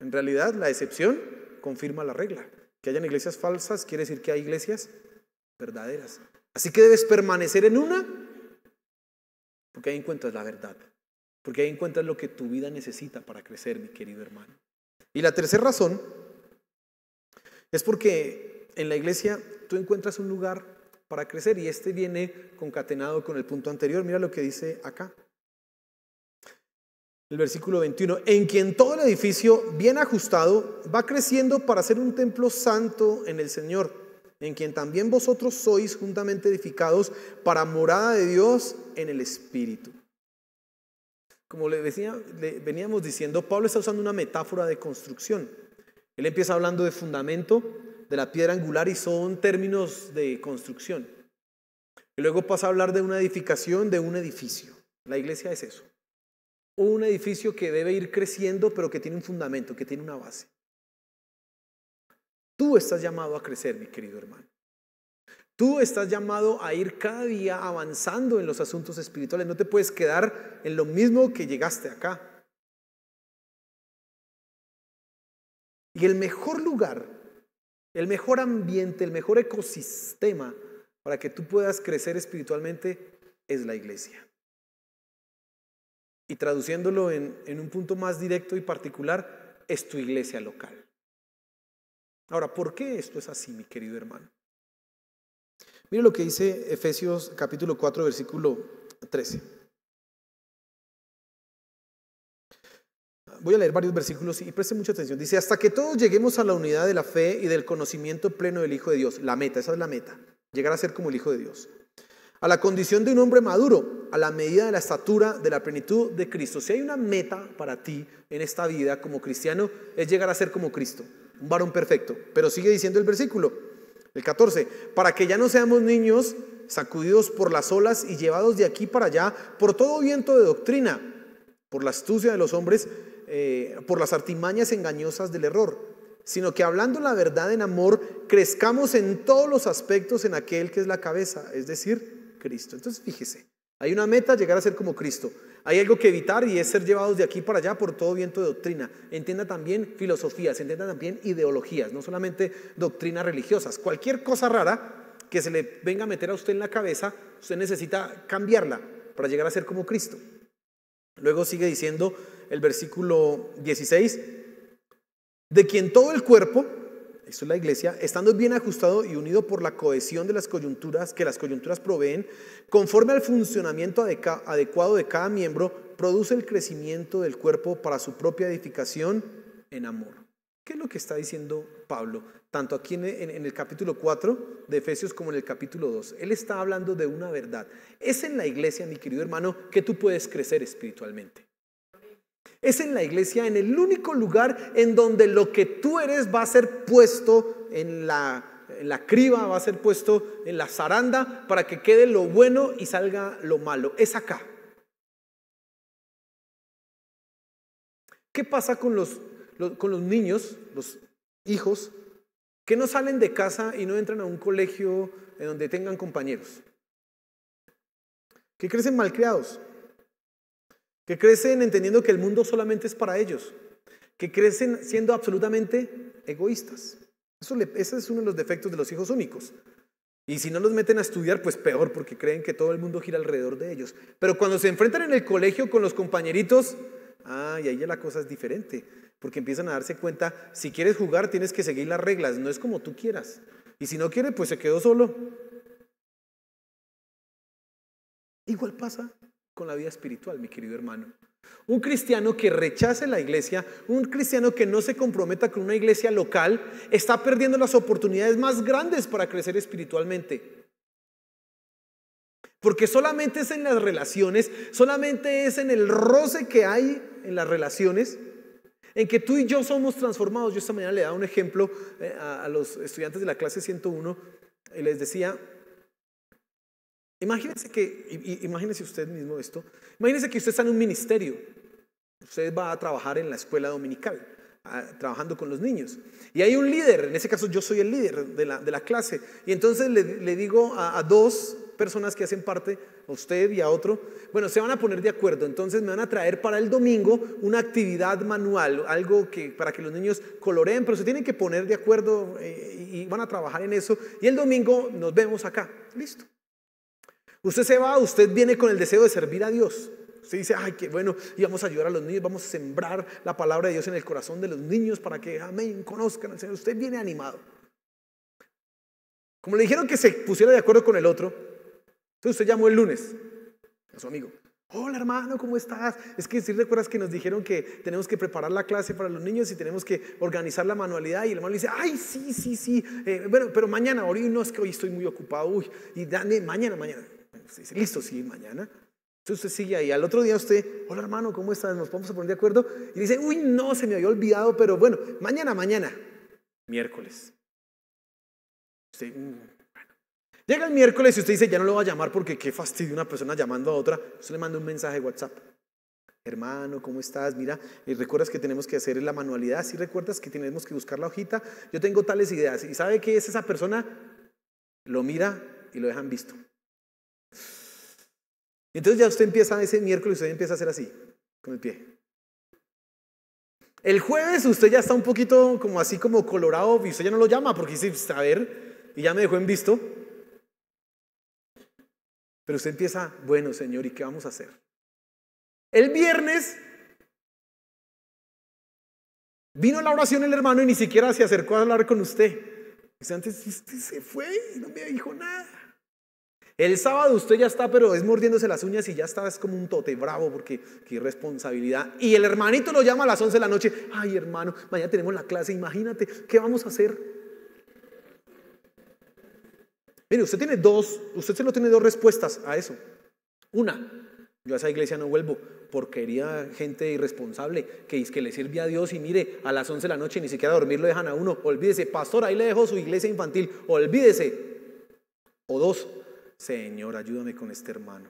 En realidad, la excepción confirma la regla. Que hayan iglesias falsas quiere decir que hay iglesias verdaderas. Así que debes permanecer en una, porque ahí encuentras la verdad. Porque ahí encuentras lo que tu vida necesita para crecer, mi querido hermano. Y la tercera razón es porque en la iglesia tú encuentras un lugar para crecer, y este viene concatenado con el punto anterior. Mira lo que dice acá. El versículo 21, en quien todo el edificio bien ajustado va creciendo para ser un templo santo en el Señor, en quien también vosotros sois juntamente edificados para morada de Dios en el Espíritu. Como veníamos diciendo, Pablo está usando una metáfora de construcción. Él empieza hablando de fundamento, de la piedra angular, y son términos de construcción. Y luego pasa a hablar de una edificación, de un edificio. La iglesia es eso. Un edificio que debe ir creciendo, pero que tiene un fundamento, que tiene una base. Tú estás llamado a crecer, mi querido hermano. Tú estás llamado a ir cada día avanzando en los asuntos espirituales. No te puedes quedar en lo mismo que llegaste acá. Y el mejor lugar, el mejor ambiente, el mejor ecosistema para que tú puedas crecer espiritualmente es la iglesia. Y traduciéndolo en un punto más directo y particular, es tu iglesia local. Ahora, ¿por qué esto es así, mi querido hermano? Mire lo que dice Efesios capítulo 4, versículo 13. Voy a leer varios versículos y preste mucha atención. Dice, hasta que todos lleguemos a la unidad de la fe y del conocimiento pleno del Hijo de Dios. La meta, esa es la meta. Llegar a ser como el Hijo de Dios. A la condición de un hombre maduro, a la medida de la estatura de la plenitud de Cristo. Si hay una meta para ti en esta vida como cristiano, es llegar a ser como Cristo, un varón perfecto. Pero sigue diciendo el versículo, el 14, para que ya no seamos niños sacudidos por las olas y llevados de aquí para allá por todo viento de doctrina, por la astucia de los hombres, por las artimañas engañosas del error, sino que hablando la verdad en amor, crezcamos en todos los aspectos en aquel que es la cabeza, es decir, Cristo. Entonces fíjese, hay una meta, llegar a ser como Cristo. Hay algo que evitar y es ser llevados de aquí para allá por todo viento de doctrina. Entienda también filosofías, entienda también ideologías, no solamente doctrinas religiosas. Cualquier cosa rara que se le venga a meter a usted en la cabeza, usted necesita cambiarla para llegar a ser como Cristo. Luego sigue diciendo el versículo 16, de quien todo el cuerpo, esto es la iglesia, estando bien ajustado y unido por la cohesión de las coyunturas que las coyunturas proveen, conforme al funcionamiento adecuado de cada miembro, produce el crecimiento del cuerpo para su propia edificación en amor. ¿Qué es lo que está diciendo Pablo? Tanto aquí en el capítulo 4 de Efesios como en el capítulo 2. Él está hablando de una verdad. Es en la iglesia, mi querido hermano, que tú puedes crecer espiritualmente. Es en la iglesia, en el único lugar en donde lo que tú eres va a ser puesto en la criba, va a ser puesto en la zaranda para que quede lo bueno y salga lo malo. Es acá. ¿Qué pasa con los niños, los hijos, que no salen de casa y no entran a un colegio en donde tengan compañeros, que crecen malcriados, que crecen entendiendo que el mundo solamente es para ellos, que crecen siendo absolutamente egoístas. Ese es uno de los defectos de los hijos únicos. Y si no los meten a estudiar, pues peor, porque creen que todo el mundo gira alrededor de ellos. Pero cuando se enfrentan en el colegio con los compañeritos, y ahí ya la cosa es diferente, porque empiezan a darse cuenta, si quieres jugar tienes que seguir las reglas, no es como tú quieras. Y si no quiere, pues se quedó solo. Igual pasa con la vida espiritual, mi querido hermano. Un cristiano que rechace la iglesia, un cristiano que no se comprometa con una iglesia local, está perdiendo las oportunidades más grandes para crecer espiritualmente. Porque solamente es en las relaciones, solamente es en el roce que hay en las relaciones, en que tú y yo somos transformados. Yo esta mañana le daba un ejemplo a los estudiantes de la clase 101 y les decía, imagínese usted mismo esto, imagínese que usted está en un ministerio, usted va a trabajar en la escuela dominical, trabajando con los niños, y hay un líder, en ese caso yo soy el líder de la clase, y entonces le digo a dos personas que hacen parte, a usted y a otro, bueno, se van a poner de acuerdo, entonces me van a traer para el domingo una actividad manual, algo para que los niños coloreen, pero se tienen que poner de acuerdo y van a trabajar en eso, y el domingo nos vemos acá, listo. Usted se va, usted viene con el deseo de servir a Dios. Usted dice, ay, qué bueno, y vamos a ayudar a los niños, vamos a sembrar la palabra de Dios en el corazón de los niños para que, amén, conozcan al Señor. Usted viene animado. Como le dijeron que se pusiera de acuerdo con el otro, entonces usted llamó el lunes a su amigo. Hola hermano, ¿cómo estás? Es que si recuerdas que nos dijeron que tenemos que preparar la clase para los niños y tenemos que organizar la manualidad, y el hermano le dice, ay, sí, bueno, pero mañana, hoy no, es que hoy estoy muy ocupado, y dale, mañana. Usted dice, listo, sí, mañana. Entonces usted sigue ahí. Al otro día usted, hola hermano, ¿cómo estás? Nos vamos a poner de acuerdo. Y dice, uy, no, se me había olvidado, pero bueno, mañana. Miércoles. Usted, bueno. Llega el miércoles y usted dice, ya no lo va a llamar porque qué fastidio una persona llamando a otra. Usted le manda un mensaje de WhatsApp. Hermano, ¿cómo estás? Mira, ¿recuerdas que tenemos que hacer la manualidad? ¿Sí recuerdas que tenemos que buscar la hojita? Yo tengo tales ideas. ¿Y sabe qué es esa persona? Lo mira y lo dejan visto. Entonces ya usted empieza ese miércoles, usted empieza a hacer así, con el pie. El jueves usted ya está un poquito como así como colorado y usted ya no lo llama porque dice, a ver, y ya me dejó en visto. Pero usted empieza, bueno Señor, ¿y qué vamos a hacer? El viernes vino a la oración el hermano y ni siquiera se acercó a hablar con usted. Dice, antes usted se fue y no me dijo nada. El sábado usted ya está, pero es mordiéndose las uñas y ya está, es como un tote bravo porque qué irresponsabilidad. Y el hermanito lo llama a las 11 de la noche. Ay, hermano, mañana tenemos la clase, imagínate, ¿qué vamos a hacer? Mire, usted solo tiene dos respuestas a eso. Una, yo a esa iglesia no vuelvo, porquería, gente irresponsable, que es que le sirve a Dios y mire, a las 11 de la noche ni siquiera dormir lo dejan a uno. Olvídese, pastor, ahí le dejo su iglesia infantil, olvídese. O dos, Señor, ayúdame con este hermano.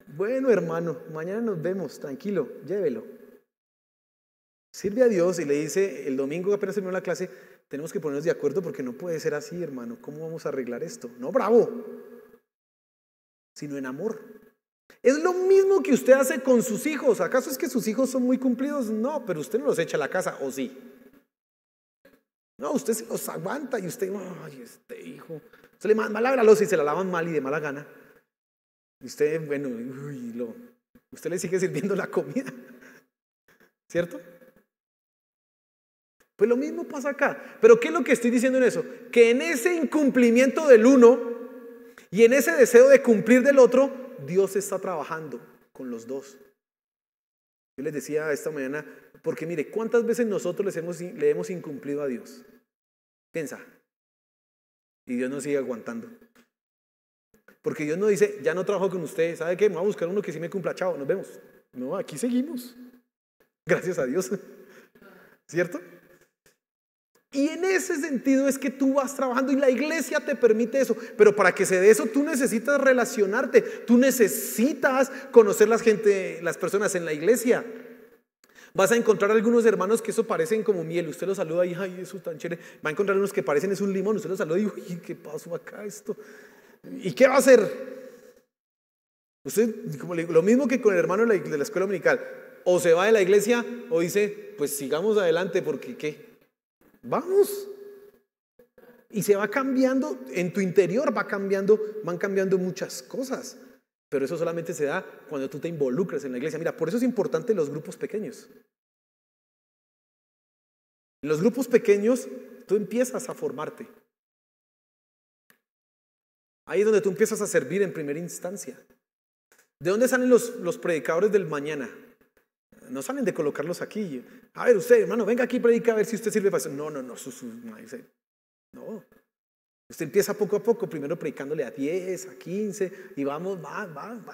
Bueno, hermano, mañana nos vemos, tranquilo, llévelo. Sirve a Dios y le dice, el domingo apenas terminó la clase, tenemos que ponernos de acuerdo porque no puede ser así, hermano. ¿Cómo vamos a arreglar esto? No bravo, sino en amor. Es lo mismo que usted hace con sus hijos. ¿Acaso es que sus hijos son muy cumplidos? No, pero usted no los echa a la casa, ¿o sí? No, usted se los aguanta y usted, ay, este hijo. Usted le manda la loza y se la lavan mal y de mala gana. Y usted, bueno, usted le sigue sirviendo la comida. ¿Cierto? Pues lo mismo pasa acá. Pero ¿qué es lo que estoy diciendo en eso? Que en ese incumplimiento del uno y en ese deseo de cumplir del otro, Dios está trabajando con los dos. Yo les decía esta mañana, porque mire, ¿cuántas veces nosotros le hemos incumplido a Dios? Piensa. Y Dios nos sigue aguantando. Porque Dios no dice, ya no trabajo con usted, ¿sabe qué? Me voy a buscar uno que sí me cumpla, chao, nos vemos. No, aquí seguimos. Gracias a Dios. ¿Cierto? Y en ese sentido es que tú vas trabajando y la iglesia te permite eso. Pero para que se dé eso tú necesitas relacionarte. Tú necesitas conocer las personas en la iglesia. Vas a encontrar algunos hermanos que eso parecen como miel. Usted los saluda y, ay, eso es tan chévere. Va a encontrar unos que parecen es un limón. Usted los saluda y, uy, ¿qué pasó acá esto? ¿Y qué va a hacer? Usted, como lo mismo que con el hermano de la escuela dominical, o se va de la iglesia o dice, pues sigamos adelante porque ¿qué? Vamos. Y se va cambiando, en tu interior van cambiando muchas cosas. Pero eso solamente se da cuando tú te involucras en la iglesia. Mira, por eso es importante los grupos pequeños. En los grupos pequeños tú empiezas a formarte. Ahí es donde tú empiezas a servir en primera instancia. ¿De dónde salen los predicadores del mañana? No salen de colocarlos aquí. A ver, usted, hermano, venga aquí y predica a ver si usted sirve para eso. No. No. Usted empieza poco a poco, primero predicándole a 10, a 15, y va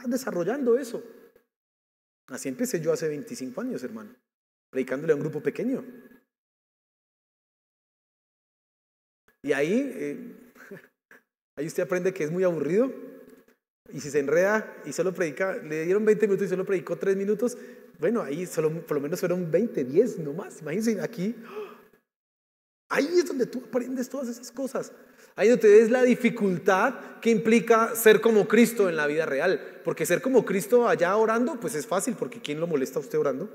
desarrollando eso. Así empecé yo hace 25 años, hermano, predicándole a un grupo pequeño. Y ahí usted aprende que es muy aburrido. Y si se enreda y solo predica, le dieron 20 minutos y solo predicó 3 minutos, bueno, ahí solo por lo menos fueron 20, 10 nomás. Imagínense aquí. Ahí es donde tú aprendes todas esas cosas. Ahí donde ves la dificultad que implica ser como Cristo en la vida real. Porque ser como Cristo allá orando, pues es fácil, porque ¿quién lo molesta a usted orando?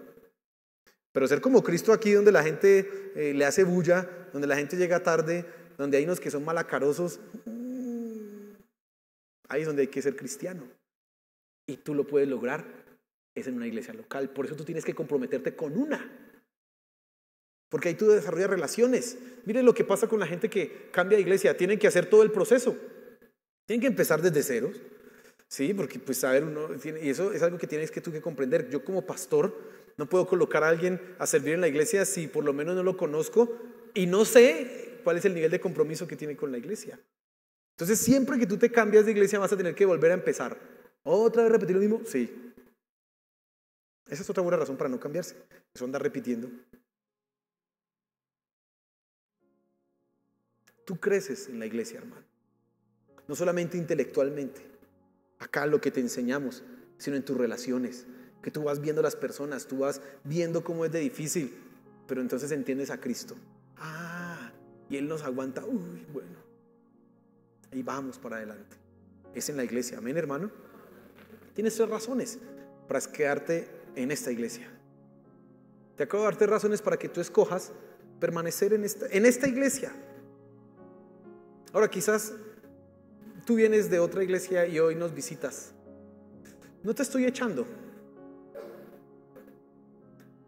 Pero ser como Cristo aquí donde la gente le hace bulla, donde la gente llega tarde, donde hay unos que son malacarosos, ahí es donde hay que ser cristiano. Y tú lo puedes lograr, es en una iglesia local. Por eso tú tienes que comprometerte con una. Porque ahí tú desarrollas relaciones. Miren lo que pasa con la gente que cambia de iglesia. Tienen que hacer todo el proceso. Tienen que empezar desde ceros. Sí, porque pues a ver, y eso es algo que tienes que tú que comprender. Yo como pastor no puedo colocar a alguien a servir en la iglesia si por lo menos no lo conozco y no sé cuál es el nivel de compromiso que tiene con la iglesia. Entonces siempre que tú te cambias de iglesia vas a tener que volver a empezar. ¿Otra vez repetir lo mismo? Sí. Esa es otra buena razón para no cambiarse. Eso andar repitiendo. Tú creces en la iglesia, hermano. No solamente intelectualmente. Acá lo que te enseñamos, sino en tus relaciones. Que tú vas viendo a las personas, tú vas viendo cómo es de difícil, pero entonces entiendes a Cristo. Y Él nos aguanta. Uy, bueno. Y vamos para adelante. Es en la iglesia. Amén, hermano. Tienes 3 razones para quedarte en esta iglesia. Te acabo de darte razones para que tú escojas permanecer en esta iglesia. Ahora quizás tú vienes de otra iglesia y hoy nos visitas. No te estoy echando,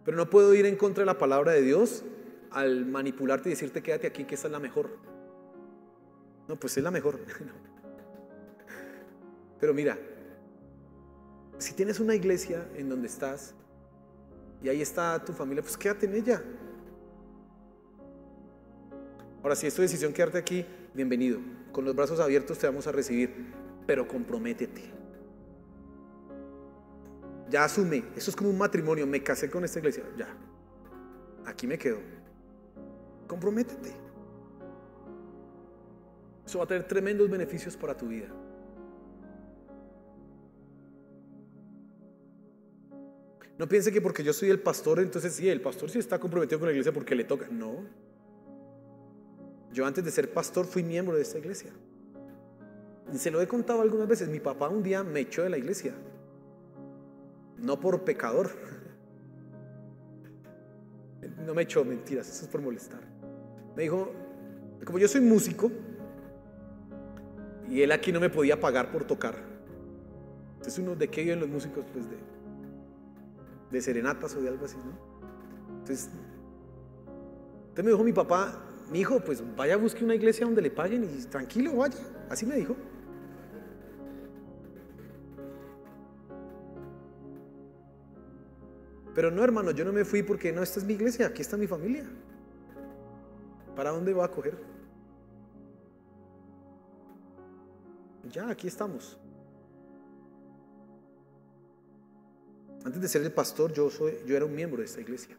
pero no puedo ir en contra de la palabra de Dios al manipularte y decirte quédate aquí que esta es la mejor. No, pues es la mejor. Pero mira, si tienes una iglesia en donde estás y ahí está tu familia, pues quédate en ella. Ahora, si es tu decisión quedarte aquí, bienvenido. Con los brazos abiertos te vamos a recibir, pero comprométete. Ya asume, eso es como un matrimonio. Me casé con esta iglesia, ya, aquí me quedo. Comprométete. Eso va a tener tremendos beneficios para tu vida. No piense que porque yo soy el pastor, entonces sí, el pastor sí está comprometido con la iglesia porque le toca. No. Yo antes de ser pastor fui miembro de esta iglesia. Y se lo he contado algunas veces. Mi papá un día me echó de la iglesia. No por pecador. No me echó, mentiras, eso es por molestar. Me dijo, como yo soy músico y él aquí no me podía pagar por tocar. Entonces uno, ¿de qué viven los músicos? Pues de serenatas o de algo así, ¿no? Entonces me dijo mi papá, mi hijo, pues vaya, busque una iglesia donde le paguen y tranquilo, vaya. Así me dijo. Pero no, hermano, yo no me fui porque no, esta es mi iglesia, aquí está mi familia. ¿Para dónde va a coger? Ya, aquí estamos. Antes de ser el pastor, yo era un miembro de esta iglesia.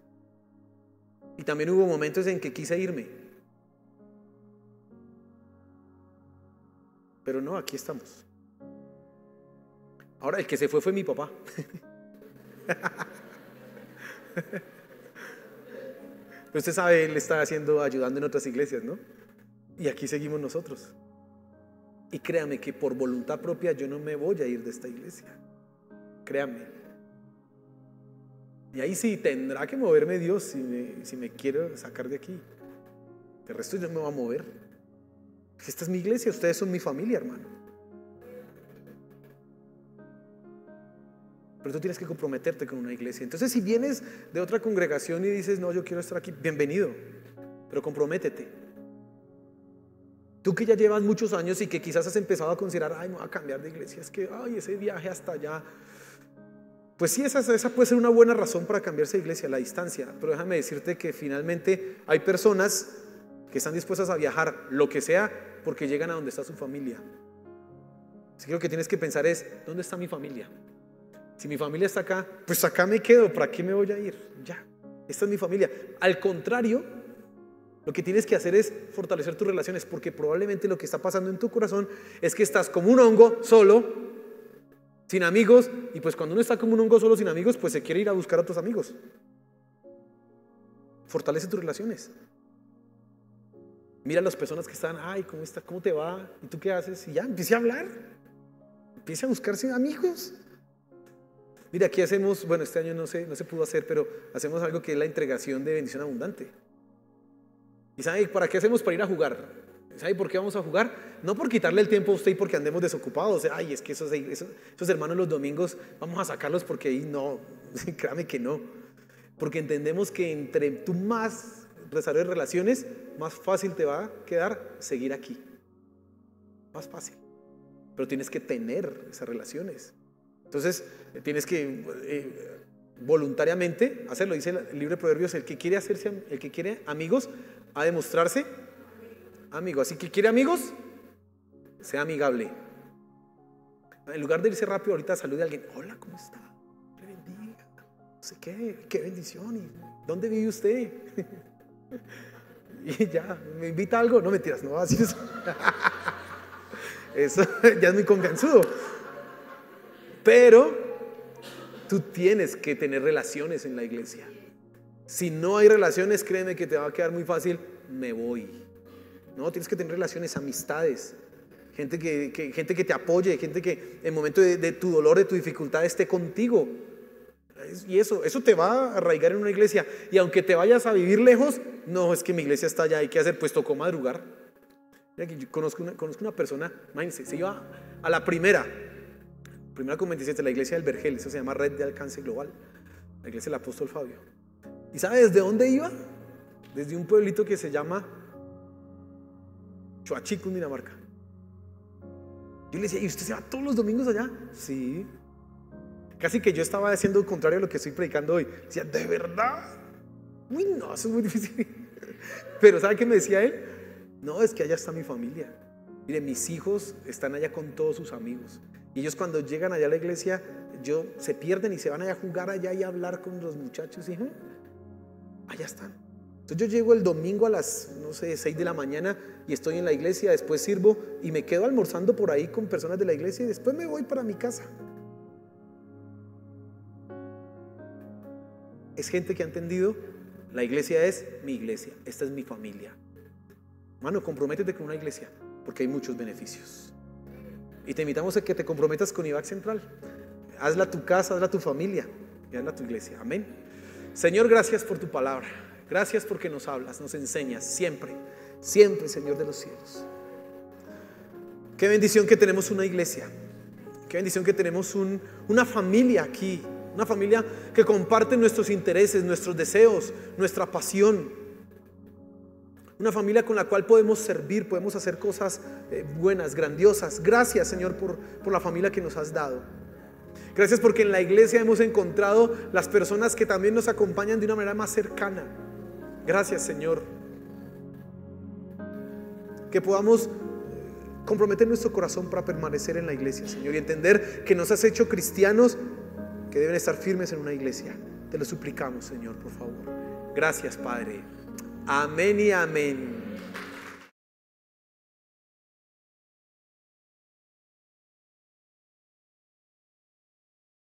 Y también hubo momentos en que quise irme. Pero no, aquí estamos. Ahora el que se fue mi papá. Pero usted sabe, Él está ayudando en otras iglesias, ¿no? Y aquí seguimos nosotros. Y créame que por voluntad propia yo no me voy a ir de esta iglesia. Créame. Y ahí sí tendrá que moverme Dios si me quiere sacar de aquí. El resto yo no me voy a mover. Esta es mi iglesia, ustedes son mi familia, hermano. Pero tú tienes que comprometerte con una iglesia. Entonces, si vienes de otra congregación y dices, no, yo quiero estar aquí, bienvenido, pero comprométete. Tú que ya llevas muchos años y que quizás has empezado a considerar, ay, me voy a cambiar de iglesia, es que, ay, ese viaje hasta allá. Pues sí, esa puede ser una buena razón para cambiarse de iglesia, la distancia. Pero déjame decirte que finalmente hay personas que están dispuestas a viajar, lo que sea, porque llegan a donde está su familia. Así que lo que tienes que pensar es, ¿dónde está mi familia? Si mi familia está acá, pues acá me quedo, ¿para qué me voy a ir? Ya, esta es mi familia. Al contrario, lo que tienes que hacer es fortalecer tus relaciones, porque probablemente lo que está pasando en tu corazón es que estás como un hongo solo, sin amigos, y pues cuando uno está como un hongo solo, sin amigos, pues se quiere ir a buscar a otros amigos. Fortalece tus relaciones. Mira a las personas que están, ay, ¿cómo está? ¿Cómo te va? ¿Y tú qué haces? Y ya, empiece a hablar, empiece a buscarse amigos. Mira, aquí hacemos, bueno, este año no se pudo hacer, pero hacemos algo que es la entregación de bendición abundante. ¿Y sabe para qué hacemos? Para ir a jugar. ¿Sabe por qué vamos a jugar? No por quitarle el tiempo a usted y porque andemos desocupados. Ay, es que esos hermanos los domingos vamos a sacarlos porque ahí no, créame que no. Porque entendemos que entre tú más desarrolles relaciones, más fácil te va a quedar seguir aquí. Más fácil. Pero tienes que tener esas relaciones. Entonces, tienes que voluntariamente hacerlo. Dice el libro de Proverbios, el que quiere amigos, ha de mostrarse amigo. Así que quiere amigos, sea amigable. En lugar de irse rápido, ahorita salude a alguien. Hola, ¿cómo está? Le bendiga. No sé qué bendición. ¿Y dónde vive usted? Y ya, ¿me invita a algo? No, mentiras, no, así es. Eso ya es muy confianzudo. Pero tú tienes que tener relaciones en la iglesia. Si no hay relaciones, créeme que te va a quedar muy fácil, me voy. No, tienes que tener relaciones, amistades, gente que te apoye, gente que en el momento de tu dolor, de tu dificultad esté contigo. Y eso te va a arraigar en una iglesia. Y aunque te vayas a vivir lejos, no, es que mi iglesia está allá, hay que hacer, pues tocó madrugar. Mira, yo conozco una persona, imagínense, se iba a la primera conferencia de la iglesia del Vergel, eso se llama Red de Alcance Global, la iglesia del apóstol Fabio. ¿Y sabe desde dónde iba? Desde un pueblito que se llama Choachico, Dinamarca. Yo le decía, ¿y usted se va todos los domingos allá? Sí. Casi que yo estaba haciendo lo contrario a lo que estoy predicando hoy. Decía, ¿de verdad? Uy, no, eso es muy difícil. Pero ¿sabe qué me decía él? No, es que allá está mi familia. Mire, mis hijos están allá con todos sus amigos. Y ellos cuando llegan allá a la iglesia, se pierden y se van allá a jugar allá y a hablar con los muchachos. Y allá están. Entonces yo llego el domingo a las, 6 de la mañana y estoy en la iglesia, después sirvo y me quedo almorzando por ahí con personas de la iglesia y después me voy para mi casa. Es gente que ha entendido, la iglesia es mi iglesia, esta es mi familia. Hermano, comprométete con una iglesia porque hay muchos beneficios. Y te invitamos a que te comprometas con IVAC Central. Hazla tu casa, hazla tu familia y hazla tu iglesia. Amén. Señor, gracias por tu palabra. Gracias porque nos hablas, nos enseñas siempre, siempre, Señor de los cielos. Qué bendición que tenemos una iglesia. Qué bendición que tenemos una familia aquí. Una familia que comparte nuestros intereses, nuestros deseos, nuestra pasión. Una familia con la cual podemos servir, podemos hacer cosas buenas, grandiosas. Gracias, Señor, por la familia que nos has dado. Gracias porque en la iglesia hemos encontrado las personas que también nos acompañan de una manera más cercana. Gracias, Señor. Que podamos comprometer nuestro corazón para permanecer en la iglesia, Señor, y entender que nos has hecho cristianos que deben estar firmes en una iglesia. Te lo suplicamos, Señor, por favor. Gracias, Padre. Amén y amén.